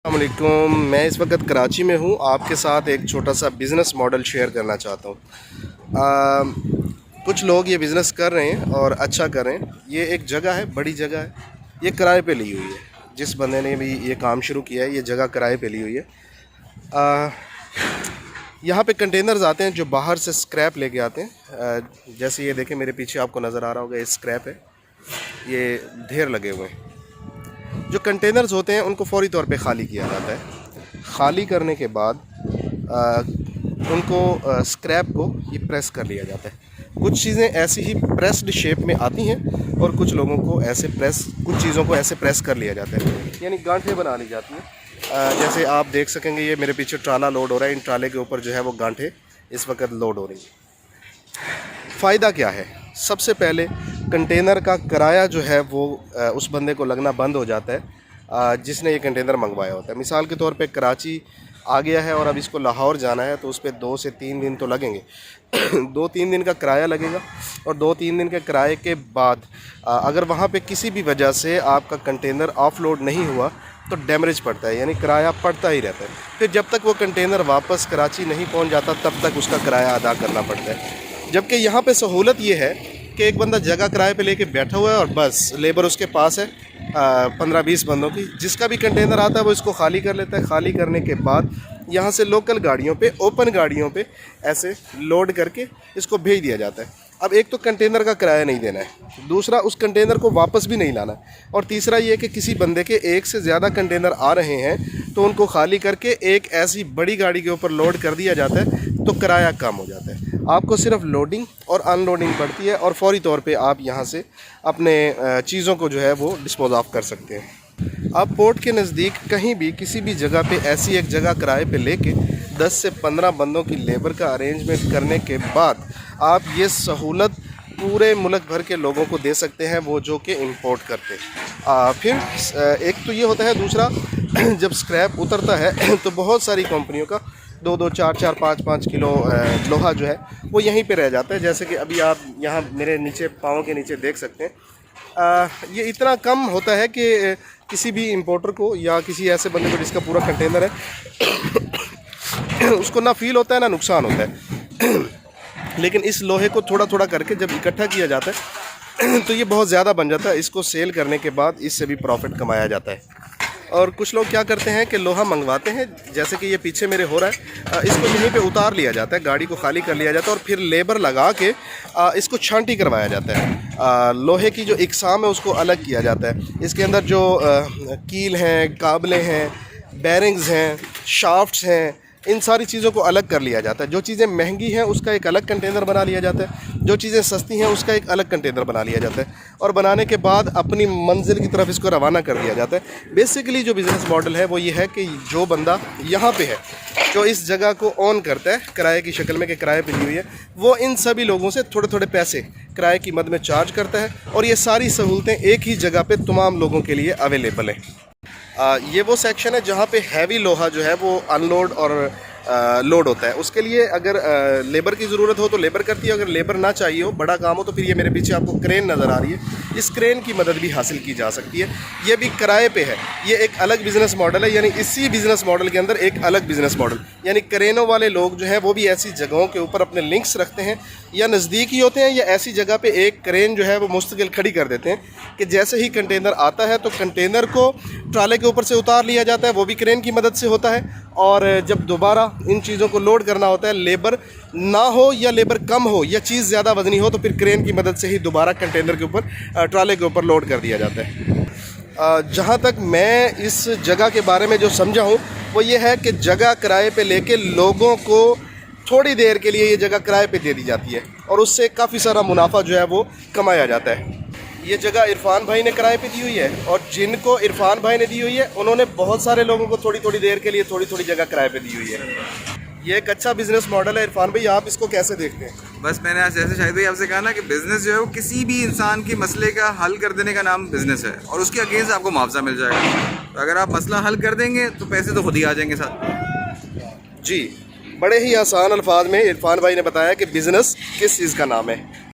अस्सलामुअलैकुम। मैं इस वक्त कराची में हूँ। आपके साथ एक छोटा सा बिज़नेस मॉडल शेयर करना चाहता हूँ। कुछ लोग ये बिज़नेस कर रहे हैं और अच्छा कर रहे हैं। ये एक जगह है, बड़ी जगह है, ये किराए पे ली हुई है। जिस बंदे ने भी ये काम शुरू किया है, ये जगह किराए पे ली हुई है। यहाँ पे कंटेनर्स आते हैं जो बाहर से स्क्रैप लेके आते हैं। जैसे ये देखें, मेरे पीछे आपको नज़र आ रहा होगा, ये स्क्रैप है, ये ढेर लगे हुए हैं। जो कंटेनर्स होते हैं उनको फ़ौरी तौर पे ख़ाली किया जाता है। ख़ाली करने के बाद उनको स्क्रैप को ये प्रेस कर लिया जाता है। कुछ चीज़ें ऐसी ही प्रेस्ड शेप में आती हैं और कुछ लोगों को ऐसे कुछ चीज़ों को ऐसे प्रेस कर लिया जाता है, यानी गांठें बना ली जाती हैं। जैसे आप देख सकेंगे, ये मेरे पीछे ट्राला लोड हो रहा है। इन ट्राले के ऊपर जो है वो गांठें इस वक्त लोड हो रही हैं। फ़ायदा क्या है? सबसे पहले कंटेनर का किराया जो है वो उस बंदे को लगना बंद हो जाता है जिसने ये कंटेनर मंगवाया होता है। मिसाल के तौर पे कराची आ गया है और अब इसको लाहौर जाना है, तो उस पर 2 से 3 दिन तो लगेंगे। 2-3 दिन का किराया लगेगा और 2-3 दिन के किराए के बाद अगर वहाँ पे किसी भी वजह से आपका कंटेनर ऑफलोड नहीं हुआ तो डैमेज पड़ता है, यानी किराया पड़ता ही रहता है। फिर जब तक वो कंटेनर वापस कराची नहीं पहुँच जाता तब तक उसका किराया अदा करना पड़ता है। जबकि यहाँ पे सहूलत ये है कि एक बंदा जगह किराए पे लेके बैठा हुआ है और बस लेबर उसके पास है 15-20 बंदों की। जिसका भी कंटेनर आता है वो इसको खाली कर लेता है। खाली करने के बाद यहाँ से लोकल गाड़ियों पे, ओपन गाड़ियों पे ऐसे लोड करके इसको भेज दिया जाता है। अब एक तो कंटेनर का किराया नहीं देना है, दूसरा उस कंटेनर को वापस भी नहीं लाना है, और तीसरा ये कि किसी बंदे के एक से ज़्यादा कंटेनर आ रहे हैं तो उनको खाली करके एक ऐसी बड़ी गाड़ी के ऊपर लोड कर दिया जाता है, तो किराया कम हो जाता है। आपको सिर्फ लोडिंग और अनलोडिंग पड़ती है और फौरी तौर पे आप यहाँ से अपने चीज़ों को जो है वो डिस्पोज ऑफ कर सकते हैं। आप पोर्ट के नज़दीक कहीं भी किसी भी जगह पे ऐसी एक जगह किराए पे लेके 10 से 15 बंदों की लेबर का अरेंजमेंट करने के बाद आप ये सहूलत पूरे मुल्क भर के लोगों को दे सकते हैं, वो जो कि इंपोर्ट करते हैं। फिर एक तो ये होता है, दूसरा जब स्क्रैप उतरता है तो बहुत सारी कंपनियों का 2-2, 4-4, 5-5 किलो लोहा जो है वो यहीं पे रह जाता है। जैसे कि अभी आप यहाँ मेरे नीचे पाँव के नीचे देख सकते हैं। ये इतना कम होता है कि किसी भी इंपोर्टर को या किसी ऐसे बंदे को जिसका पूरा कंटेनर है उसको ना फील होता है ना नुकसान होता है। लेकिन इस लोहे को थोड़ा थोड़ा करके जब इकट्ठा किया जाता है तो ये बहुत ज़्यादा बन जाता है। इसको सेल करने के बाद इससे भी प्रॉफिट कमाया जाता है। और कुछ लोग क्या करते हैं कि लोहा मंगवाते हैं, जैसे कि ये पीछे मेरे हो रहा है, इसको यहीं पे उतार लिया जाता है, गाड़ी को खाली कर लिया जाता है और फिर लेबर लगा के इसको छांटी करवाया जाता है। लोहे की जो इकसाम है उसको अलग किया जाता है। इसके अंदर जो कील हैं, काबले हैं, बैरिंग्स हैं, शाफ्ट्स हैं, इन सारी चीज़ों को अलग कर लिया जाता है। जो चीज़ें महंगी हैं उसका एक अलग कंटेनर बना लिया जाता है, जो चीज़ें सस्ती हैं उसका एक अलग कंटेनर बना लिया जाता है, और बनाने के बाद अपनी मंजिल की तरफ इसको रवाना कर दिया जाता है। बेसिकली जो बिज़नेस मॉडल है वो ये है कि जो बंदा यहाँ पे है, जो इस जगह को ऑन करता है किराए की शक्ल में, कि किराए पे ली हुई है, वो इन सभी लोगों से थोड़े थोड़े पैसे किराए की मद में चार्ज करता है और ये सारी सहूलतें एक ही जगह पर तमाम लोगों के लिए अवेलेबल है। ये वो सेक्शन है जहाँ पे हैवी लोहा जो है वो अनलोड और लोड होता है। उसके लिए अगर लेबर की ज़रूरत हो तो लेबर करती है, अगर लेबर ना चाहिए हो, बड़ा काम हो, तो फिर ये मेरे पीछे आपको क्रेन नज़र आ रही है, इस क्रेन की मदद भी हासिल की जा सकती है। ये भी किराए पे है, ये एक अलग बिज़नेस मॉडल है, यानी इसी बिज़नेस मॉडल के अंदर एक अलग बिज़नेस मॉडल, यानी क्रेनों वाले लोग जो हैं वो भी ऐसी जगहों के ऊपर अपने लिंक्स रखते हैं, या नज़दीक ही होते हैं, या ऐसी जगह पे एक क्रेन जो है वो मुस्तकिल खड़ी कर देते हैं कि जैसे ही कंटेनर आता है तो कंटेनर को ट्राले के ऊपर से उतार लिया जाता है, वो भी क्रेन की मदद से होता है। और जब दोबारा इन चीज़ों को लोड करना होता है, लेबर ना हो या लेबर कम हो या चीज़ ज़्यादा वजनी हो, तो फिर क्रेन की मदद से ही दोबारा कंटेनर के ऊपर, ट्राले के ऊपर लोड कर दिया जाता है। जहाँ तक मैं इस जगह के बारे में जो समझा हूँ वो ये है कि जगह किराए पे लेके लोगों को थोड़ी देर के लिए ये जगह किराए पे दे दी जाती है और उससे काफ़ी सारा मुनाफा जो है वो कमाया जाता है। ये जगह इरफान भाई ने किराए पे दी हुई है, और जिनको इरफान भाई ने दी हुई है उन्होंने बहुत सारे लोगों को थोड़ी थोड़ी देर के लिए थोड़ी थोड़ी जगह किराए पे दी हुई है। ये एक अच्छा बिजनेस मॉडल है। इरफान भाई, आप इसको कैसे देखते हैं? बस मैंने आज जैसे शाहिद भाई आपसे कहा ना कि बिज़नेस जो है वो किसी भी इंसान के मसले का हल कर देने का नाम बिज़नेस है, और उसके अगेंस्ट आपको मुआवजा मिल जाएगा। तो अगर आप मसला हल कर देंगे तो पैसे तो खुद ही आ जाएंगे साथ। जी, बड़े ही आसान अल्फाज में इरफान भाई ने बताया कि बिज़नेस किस चीज़ का नाम है।